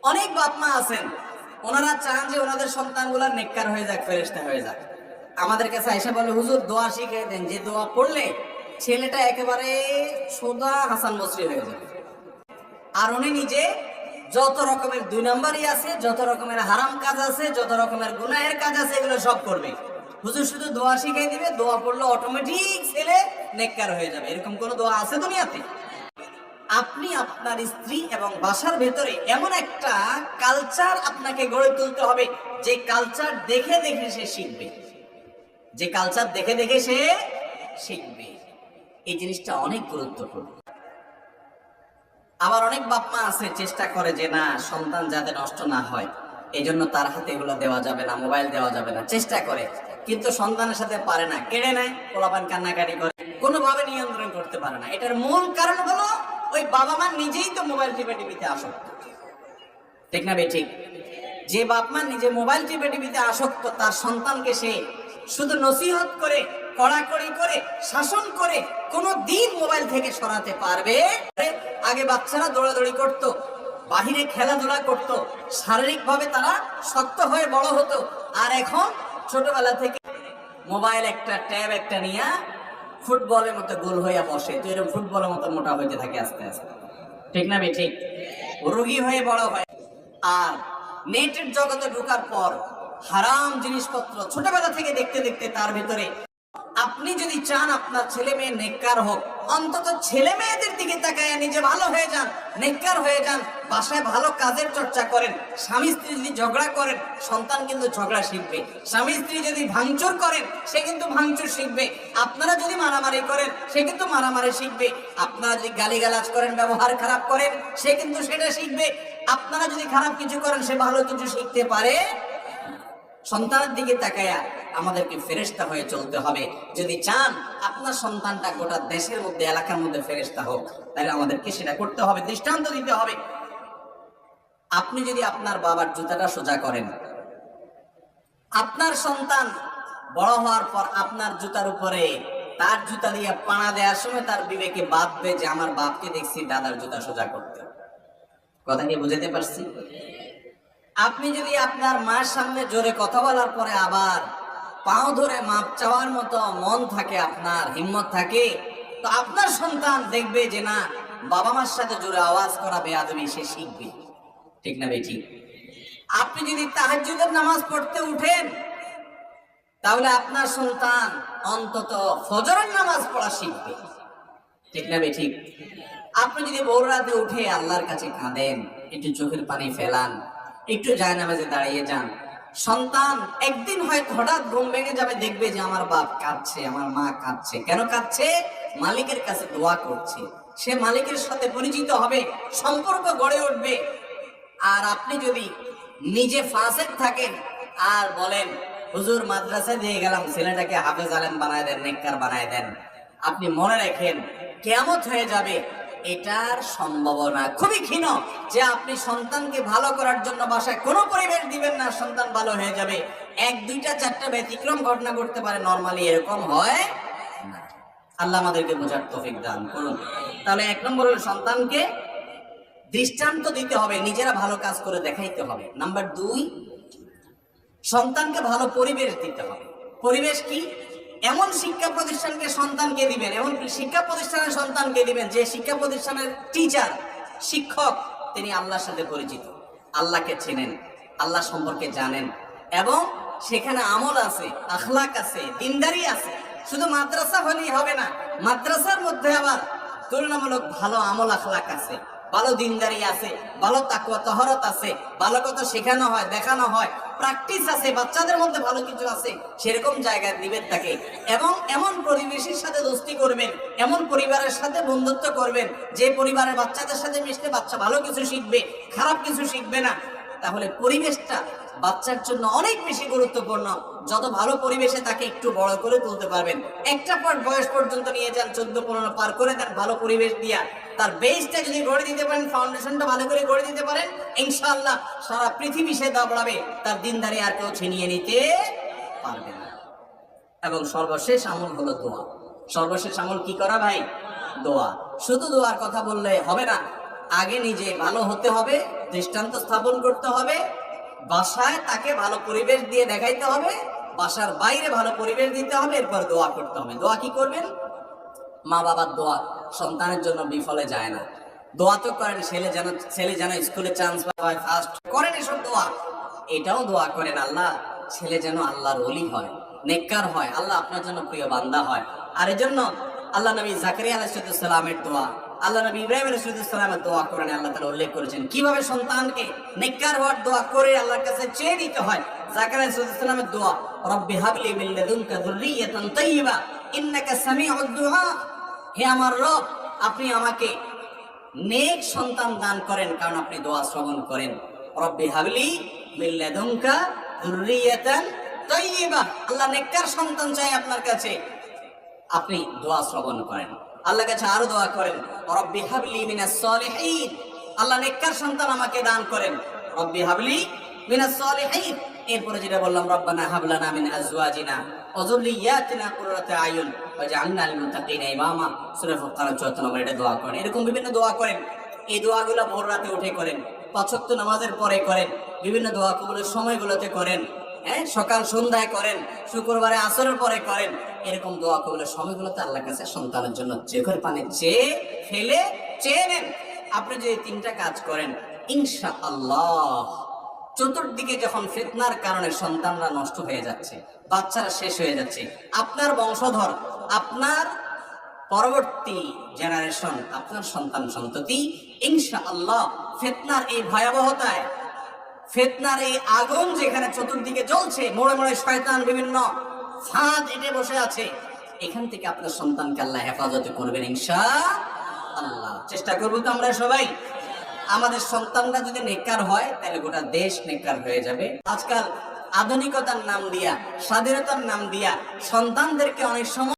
অনেক বাপ মা আছেন, ওনারা চান যে ওনাদের সন্তানগুলা নেককার হয়ে যাক, ফেরেশতা হয়ে যাক। আমাদের কাছে আয়েশা বলে, হুজুর দোয়া শিখিয়ে দেন, যে দোয়া পড়লে ছেলেটা একেবারে সোজা হাসান বসরি হয়ে যাবে। আর উনি নিজে যত রকমের দুই নম্বরই আছে, যত রকমের হারাম কাজ আছে, যত রকমের গুনাহের কাজ আছে, এগুলো সব করবে। হুজুর শুধু দোয়া শিখিয়ে দিবে, দোয়া পড়লে অটোমেটিক ছেলে নেককার হয়ে যাবে। এরকম কোন দোয়া আছে দুনিয়াতে? আপনি আপনার স্ত্রী এবং বাসার ভেতরে এমন একটা কালচার আপনাকে গড়ে তুলতে হবে, যে কালচার দেখে দেখে সে শিখবে, যে কালচার দেখে দেখে সে শিখবে। এই জিনিসটা অনেক গুরুত্বপূর্ণ। আবার অনেক বাপ মা আছে, চেষ্টা করে যে না, সন্তান যাতে নষ্ট না হয়, এই জন্য তার হাতে এগুলো দেওয়া যাবে না, মোবাইল দেওয়া যাবে না, চেষ্টা করে, কিন্তু সন্তানের সাথে পারে না, কেড়ে নেয়, পোলাপান কান্নাকাটি করে, কোনোভাবে নিয়ন্ত্রণ করতে পারে না। এটার মূল কারণ হলো ওই বাবা মা নিজেই তো মোবাইল টিপে আসক্ত। ঠিক না ঠিক? যে বাপ মা নিজে মোবাইল টিপে আসক্ত, তার সন্তানকে সে শুধু নসিহত করে, কড়াকড়ি করে, শাসন করে কোনো দিন মোবাইল থেকে সরাতে পারবে? আগে বাচ্চারা দৌড়াদৌড়ি করত, বাহিরে খেলাধুলা করত, শারীরিক ভাবে তারা শক্ত হয়ে বড় হতো। আর এখন ছোটবেলা থেকে মোবাইল একটা, ট্যাব একটা নিয়ে ফুটবলের মতো গোল হইয়া বসে, তো এরকম ফুটবলের মতো মোটা হইতে থাকে আস্তে আস্তে। ঠিক না ঠিক? রোগী হয়ে বড় হয়। আর নেটের জগতে ঢোকার পর হারাম জিনিসপত্র ছোটবেলা থেকে দেখতে দেখতে তার ভিতরে। আপনি যদি চান আপনার ছেলে মেয়ে নেককার হোক, অন্তত ছেলে মেয়েদের দিকে তাকায় নিজে ভালো হয়ে যান, নেককার হয়ে যান, বাসায় ভালো কাজের চর্চা করেন। স্বামী স্ত্রী যদি ঝগড়া করেন, সন্তান কিন্তু ঝগড়া শিখবে। স্বামী স্ত্রী যদি ভাঙচুর করেন, সে কিন্তু ভাঙচুর শিখবে। আপনারা যদি মারামারি করেন, সে কিন্তু মারামারি শিখবে। আপনারা যদি গালিগালাজ করেন, ব্যবহার খারাপ করেন, সে কিন্তু সেটা শিখবে। আপনারা যদি খারাপ কিছু করেন, সে ভালো কিছু শিখতে পারে। সন্তানের দিকে তাকায়া আমাদেরকে ফেরেশতা হয়ে চলতে হবে। যদি চান আপনার সন্তানটা গোটা দেশের মধ্যে, এলাকার মধ্যে ফেরেশতা হোক, তাহলে আমাদেরকে সেটা করতে হবে, দৃষ্টান্ত দিতে হবে। আপনি যদি আপনার বাবার জুতাটা সোজা করেন, আপনার সন্তান বড় হওয়ার পর আপনার জুতার উপরে তার জুতা দিয়ে পাড়া দেওয়ার সময় তার বিবেকে বাঁধবে যে আমার বাপকে দেখছি দাদার জুতা সোজা করতে। কথা কি বুঝাতে পারছি? আপনি যদি আপনার মার সামনে জোরে কথা বলার পরে আবার পাও ধরে মাপ চাওয়ার মতো মন থাকে, আপনার হিম্মত থাকে, তো আপনার সন্তান দেখবে যে না, বাবা মার সাথে জোরে আওয়াজ করা বেয়াদবি সে শিখবে। ঠিক না ঠিক? আপনি যদি তাহাজ্জুদের নামাজ পড়তে উঠেন, তাহলে আপনার সন্তান অন্তত ফজরের নামাজ পড়া শিখবে। ঠিক না ঠিক? আপনি যদি ভোর রাতে উঠে আল্লাহর কাছে কাঁদেন, একটু চোখের পানি ফেলান, একটু জায়নামাজে দাঁড়িয়ে যান, সন্তান একদিন হয়তো হঠাৎ ঘুম ভেঙে যাবে, দেখবে যে আমার বাপ কাঁদছে, আমার মা কাঁদছে। কেন কাঁদছে? মালিকের কাছে দোয়া করছে। সে মালিকের সাথে পরিচিত হবে, সম্পর্ক গড়ে উঠবে। আর আপনি যদি নিজে ফাসেক থাকেন আর বলেন হুজুর মাদ্রাসায় দিয়ে গেলাম, ছেলেটাকে হাফেজ আলেম বানায় দেন, নেককার বানায় দেন, আপনি মনে রাখেন কিয়ামত হয়ে যাবে। এটার সম্ভাবনা খুবই ক্ষীণ যে আপনি সন্তানকে ভালো করার জন্য বাসায় কোনো পরিবেশ দিবেন না, সন্তান ভালো হয়ে যাবে। এক দুইটা চারটা ব্যতিক্রম ঘটনা ঘটতে পারে, নরমালি এরকম হয় না। আল্লাহ আমাদেরকে বোঝার তৌফিক দান করুন। তাহলে এক নম্বর হলো সন্তানকে দৃষ্টান্ত দিতে হবে, নিজেরা ভালো কাজ করে দেখাইতে হবে। নাম্বার 2, সন্তানকে ভালো পরিবেশ দিতে হবে। পরিবেশ কি? এমন শিক্ষা প্রতিষ্ঠানকে সন্তানকে দিবেন, এমন শিক্ষা প্রতিষ্ঠানের সন্তানকে দিবেন যে শিক্ষা প্রতিষ্ঠানের টিচার, শিক্ষক, তিনি আল্লাহর সাথে পরিচিত, আল্লাহকে চেনেন, আল্লাহ সম্পর্কে জানেন, এবং সেখানে আমল আছে, আখলাক আছে, দিনদারি আছে। শুধু মাদ্রাসা হলেই হবে না, মাদ্রাসার মধ্যে আবার তুলনামূলক ভালো আমল আখলাক আছে, ভালো দিনদারি আছে, ভালো তাকওয়া তাহরত আছে, ভালো কথা শেখানো হয়, দেখানো হয়, প্র্যাকটিস আছে, বাচ্চাদের মধ্যে ভালো কিছু আছে। সেরকম জায়গায় দিবেন তাকে, এবং এমন পরিবেশের সাথে দোস্তি করবেন, এমন পরিবারের সাথে বন্ধুত্ব করবেন যে পরিবারের বাচ্চাদের সাথে মিশলে বাচ্চা ভালো কিছু শিখবে, খারাপ কিছু শিখবে না। তাহলে পরিবেশটা বাচ্চার জন্য অনেক বেশি গুরুত্বপূর্ণ। যত ভালো পরিবেশে তাকে একটু বড় করে তুলতে পারবেন, একটা বয়স পর্যন্ত নিয়ে যান, 14-15 পার করে দেন ভালো পরিবেশ দিয়া, তার বেসটা যদি গড়ে দিতে পারেন, ফাউন্ডেশনটা ভালো করে গড়ে দিতে পারেন, ইনশাআল্লাহ সারা পৃথিবী সে দাবড়াবে, তার দিনদারি আর কেউ ছিনিয়ে নিতে পারবে না। এবং সর্বশেষ আমল হলো দোয়া। সর্বশেষ আমল কি করা ভাই? দোয়া। শুধু দোয়ার কথা বললে হবে না, আগে নিজে ভালো হতে হবে, দৃষ্টান্ত স্থাপন করতে হবে, বাসায় তাকে ভালো পরিবেশ দিয়ে দেখাইতে হবে, বাসার বাইরে ভালো পরিবেশ দিতে হবে, এরপর দোয়া করতে হবে। দোয়া কি করবেন? মা বাবার দোয়া সন্তানের জন্য বিফলে যায় না। দোয়া তো করেন ছেলে যেন স্কুলে চান্স পায়, ফার্স্ট করেন এসব দোয়া। এটাও দোয়া করেন আল্লাহ ছেলে যেন আল্লাহর ওলি হয়, নেককার হয়, আল্লাহ আপনার জন্য প্রিয় বান্দা হয়। আর এজন্য আল্লাহ নবী জাকারিয়া আলাইহিস সালামের দোয়া, আল্লাহ নবী ইব্রাহিম আলাইহিস সালামের দোয়া করেন আল্লাহ তাআলা উল্লেখ করেছেন কিভাবে সন্তানকে নেককার হওয়ার দোয়া করে আল্লাহর কাছে চেয়ে নিতে হয়। জাকারিয়া আলাইহিস সালামের দোয়া, রব্বি হাবলি মিন লাদুনকা যুররিয়াতান তাইয়্যিবা ইন্নাকা সামিউদ দুআ। হে আমার রব, আপনি আমাকে নেক সন্তান দান করেন, কারণ আপনি দোয়া শ্রবণ করেন। রব্বি হাবলি মিন লাদুনকা যুররিয়াতান তাইয়্যিবা, আল্লাহ নেককার সন্তান চাই আপনার কাছে, আপনি দোয়া শ্রবণ করেন। আল্লাহর কাছে আরো দোয়া করেন, রব্বি হাবলি মিনাস সলিহিন, আল্লাহ নেককার সন্তান আমাকে দান করেন, রব্বি হাবলি মিনাস সলিহিন। এরপরে যেটা বললাম, রব্বানা হাবলানা মিন আজওয়াজিনা ওয়া যুররিয়াতিনা কুররাতা আয়ুন ওয়াজআলনা লিল মুত্তাকিনা ইমামা। সূরা ফুরকান 74 নম্বর এটা দোয়া করেন। এরকম বিভিন্ন দোয়া করেন। এই দোয়াগুলো ভোর রাতে উঠে করেন, 5 ওয়াক্ত নামাজের পরে করেন, বিভিন্ন দোয়া কবুলের সময়গুলোতে করেন, সকাল সন্ধ্যায় করেন, শুক্রবারে আসরের পরে করেন। এরকম দোয়া কবুলের সময়গুলোতে আল্লাহর কাছে সন্তানের জন্য চোখের পানি চেয়ে নেন। আপনি যদি 3টা কাজ করেন, ইনশাআল্লাহ চতুর্দিকে যখন ফিতনার কারণে সন্তানরা নষ্ট হয়ে যাচ্ছে, বাচ্চারা শেষ হয়ে যাচ্ছে, আপনার বংশধর, আপনার পরবর্তী জেনারেশন, আপনার সন্তান সন্ততি ইনশাআল্লাহ ফিতনার এই ভয়াবহতায়, ফিতনার এই আগুন যেখানে চতুর্দিকে জ্বলছে, মোড়ে মোড়ে শয়তান বিভিন্ন ফাঁদ এঁটে বসে আছে, এখান থেকে আপনার সন্তানকে আল্লাহ হেফাজত করবেন ইনশাআল্লাহ। চেষ্টা করবো তো আমরা সবাই। আমাদের সন্তানরা যদি নেককার হয় তাহলে গোটা দেশ নেককার হয়ে যাবে। আজকাল আধুনিকতার নাম দিয়া, স্বাধীনতার নাম দিয়া সন্তানদেরকে অনেক সময়